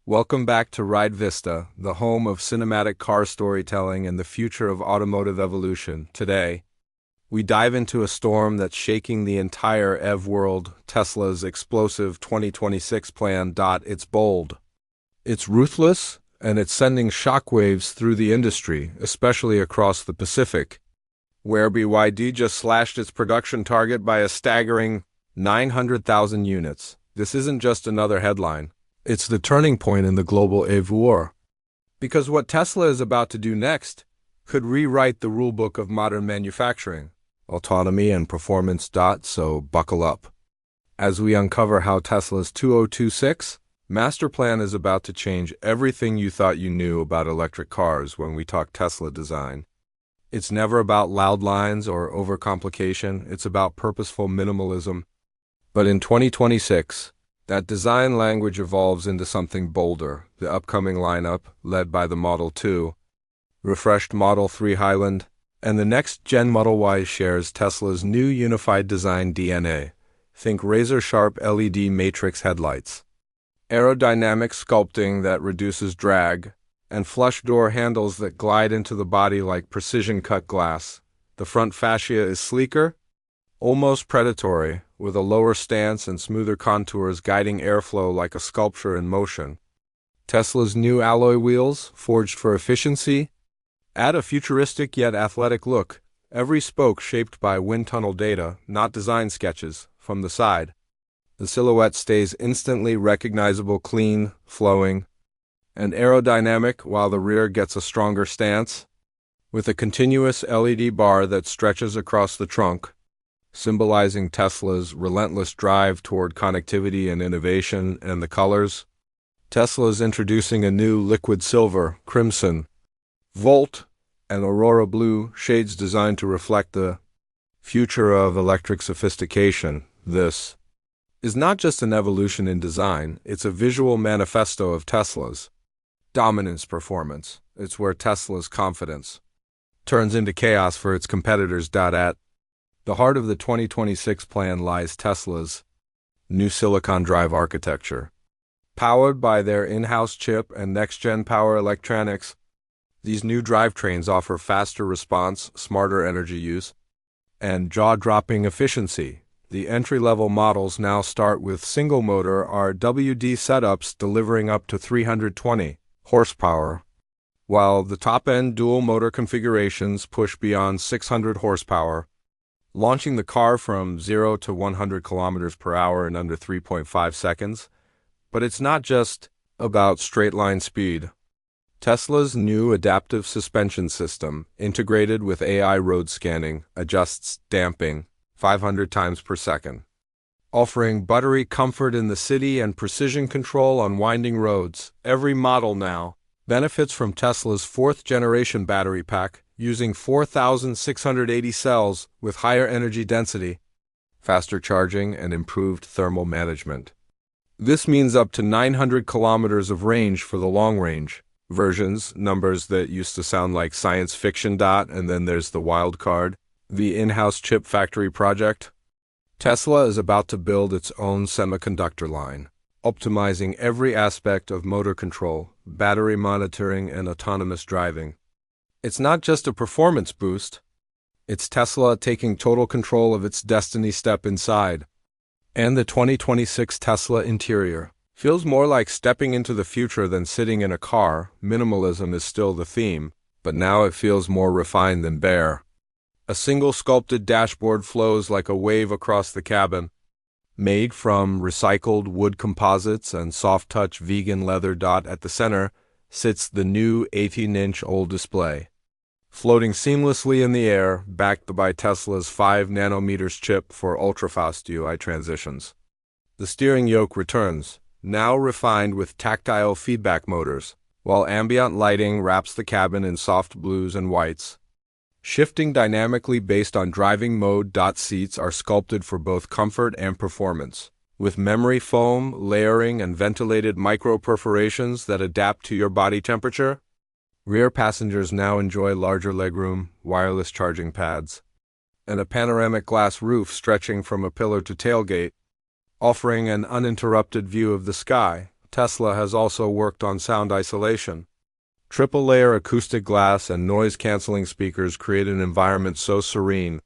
Welcome back to Ride Vista, the home of cinematic car storytelling and the future of automotive evolution. Today, we dive into a storm that's shaking the entire EV world, Tesla's explosive 2026 plan. It's bold, it's ruthless, and it's sending shockwaves through the industry, especially across the Pacific, where BYD just slashed its production target by a staggering 900,000 units. This isn't just another headline. It's the turning point in the global EV war. Because what Tesla is about to do next could rewrite the rulebook of modern manufacturing, autonomy and performance. So buckle up as we uncover how Tesla's 2026 master plan is about to change everything you thought you knew about electric cars. When we talk Tesla design, it's never about loud lines or overcomplication. It's about purposeful minimalism. But in 2026, that design language evolves into something bolder. The upcoming lineup, led by the Model 2, refreshed Model 3 Highland, and the next-gen Model Y, shares Tesla's new unified design DNA. Think razor-sharp LED matrix headlights, aerodynamic sculpting that reduces drag, and flush door handles that glide into the body like precision-cut glass. The front fascia is sleeker, almost predatory, with a lower stance and smoother contours guiding airflow like a sculpture in motion. Tesla's new alloy wheels, forged for efficiency, add a futuristic yet athletic look, every spoke shaped by wind tunnel data, not design sketches, from the side. The silhouette stays instantly recognizable, clean, flowing, and aerodynamic, while the rear gets a stronger stance, with a continuous LED bar that stretches across the trunk, symbolizing Tesla's relentless drive toward connectivity and innovation. And the colors, Tesla's introducing a new liquid silver, crimson, volt, and aurora blue shades designed to reflect the future of electric sophistication. This is not just an evolution in design, it's a visual manifesto of Tesla's dominance performance. It's where Tesla's confidence turns into chaos for its competitors. At the heart of the 2026 plan lies Tesla's new silicon drive architecture. Powered by their in-house chip and next-gen power electronics, these new drivetrains offer faster response, smarter energy use, and jaw-dropping efficiency. The entry-level models now start with single-motor RWD setups delivering up to 320 horsepower, while the top-end dual-motor configurations push beyond 600 horsepower, launching the car from 0 to 100 kilometers per hour in under 3.5 seconds. But it's not just about straight-line speed. Tesla's new adaptive suspension system, integrated with AI road scanning, adjusts damping 500 times per second, offering buttery comfort in the city and precision control on winding roads. Every model now benefits from Tesla's fourth-generation battery pack, using 4,680 cells with higher energy density, faster charging, and improved thermal management. This means up to 900 kilometers of range for the long-range versions, numbers that used to sound like science fiction. And then there's the wild card, the in-house chip factory project. Tesla is about to build its own semiconductor line, optimizing every aspect of motor control, battery monitoring, and autonomous driving. It's not just a performance boost, it's Tesla taking total control of its destiny. Step inside, and the 2026 Tesla interior feels more like stepping into the future than sitting in a car. Minimalism is still the theme, but now it feels more refined than bare. A single sculpted dashboard flows like a wave across the cabin, made from recycled wood composites and soft-touch vegan leather. At the center sits the new 18-inch-old display, floating seamlessly in the air, backed by Tesla's 5 nanometers chip for ultra-fast UI transitions. The steering yoke returns, now refined with tactile feedback motors, while ambient lighting wraps the cabin in soft blues and whites, shifting dynamically based on driving mode. Seats are sculpted for both comfort and performance, with memory foam, layering, and ventilated micro-perforations that adapt to your body temperature. Rear passengers now enjoy larger legroom, wireless charging pads, and a panoramic glass roof stretching from a pillar to tailgate, offering an uninterrupted view of the sky. Tesla has also worked on sound isolation. Triple-layer acoustic glass and noise-canceling speakers create an environment so serene,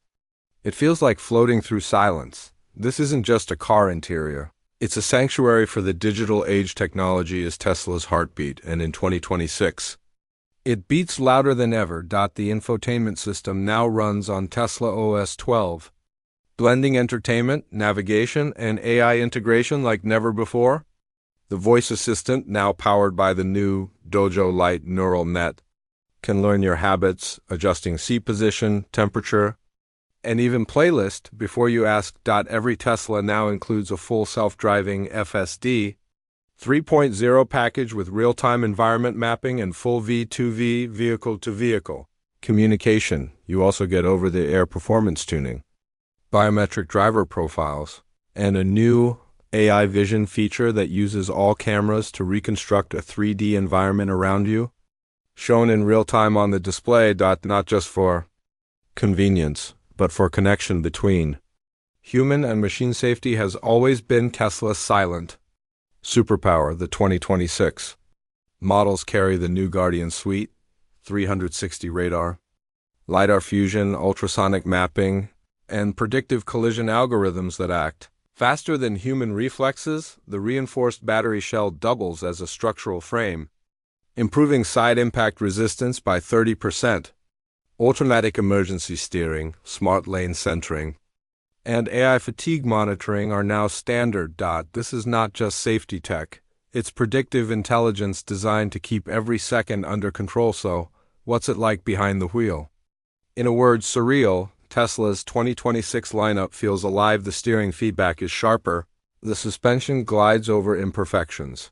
it feels like floating through silence. This isn't just a car interior. It's a sanctuary for the digital age. Technology is Tesla's heartbeat, and in 2026, it beats louder than ever. The infotainment system now runs on Tesla OS 12, blending entertainment, navigation, and AI integration like never before. The voice assistant, now powered by the new Dojo Lite neural net, can learn your habits, adjusting seat position, temperature, and even playlist before you ask. Every Tesla now includes a full self-driving FSD 3.0 package with real-time environment mapping and full V2V vehicle-to-vehicle communication. You also get over-the-air performance tuning, biometric driver profiles, and a new AI vision feature that uses all cameras to reconstruct a 3D environment around you, shown in real time on the display. Not just for convenience, but for connection between human and machine. Safety has always been Tesla's silent superpower. The 2026 models carry the new Guardian Suite, 360 radar, LiDAR fusion, ultrasonic mapping, and predictive collision algorithms that act faster than human reflexes. The reinforced battery shell doubles as a structural frame, improving side impact resistance by 30%. Automatic emergency steering, smart lane centering, and AI fatigue monitoring are now standard. This is not just safety tech, it's predictive intelligence designed to keep every second under control. So, what's it like behind the wheel? In a word, surreal. Tesla's 2026 lineup feels alive. The steering feedback is sharper, the suspension glides over imperfections,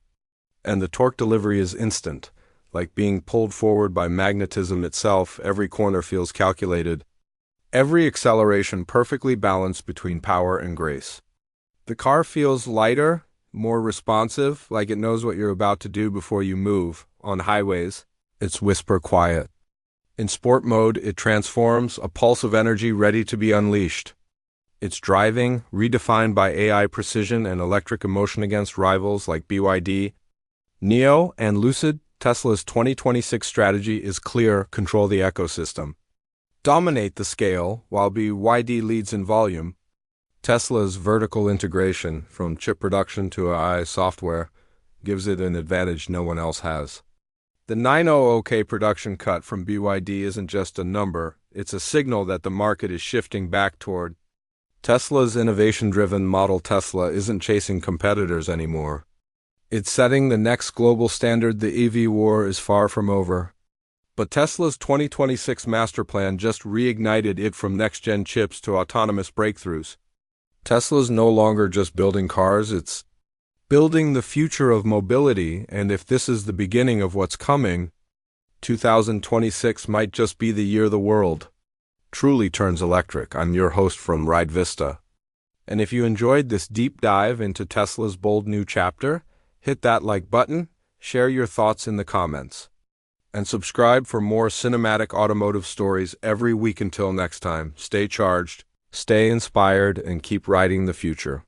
and the torque delivery is instant, like being pulled forward by magnetism itself. Every corner feels calculated, every acceleration perfectly balanced between power and grace. The car feels lighter, more responsive, like it knows what you're about to do before you move. On highways, it's whisper quiet. In sport mode, it transforms, a pulse of energy ready to be unleashed. It's driving, redefined by AI precision and electric emotion against rivals like BYD, NIO, and Lucid. Tesla's 2026 strategy is clear: control the ecosystem, dominate the scale, while BYD leads in volume. Tesla's vertical integration, from chip production to AI software, gives it an advantage no one else has. The 900K production cut from BYD isn't just a number, it's a signal that the market is shifting back toward Tesla's innovation-driven model. Tesla isn't chasing competitors anymore. It's setting the next global standard. The EV war is far from over, but Tesla's 2026 master plan just reignited it. From next-gen chips to autonomous breakthroughs, Tesla's no longer just building cars, it's building the future of mobility. And if this is the beginning of what's coming, 2026 might just be the year the world truly turns electric. I'm your host from Ride Vista, and if you enjoyed this deep dive into Tesla's bold new chapter, hit that like button, share your thoughts in the comments, and subscribe for more cinematic automotive stories every week. Until next time, stay charged, stay inspired, and keep riding the future.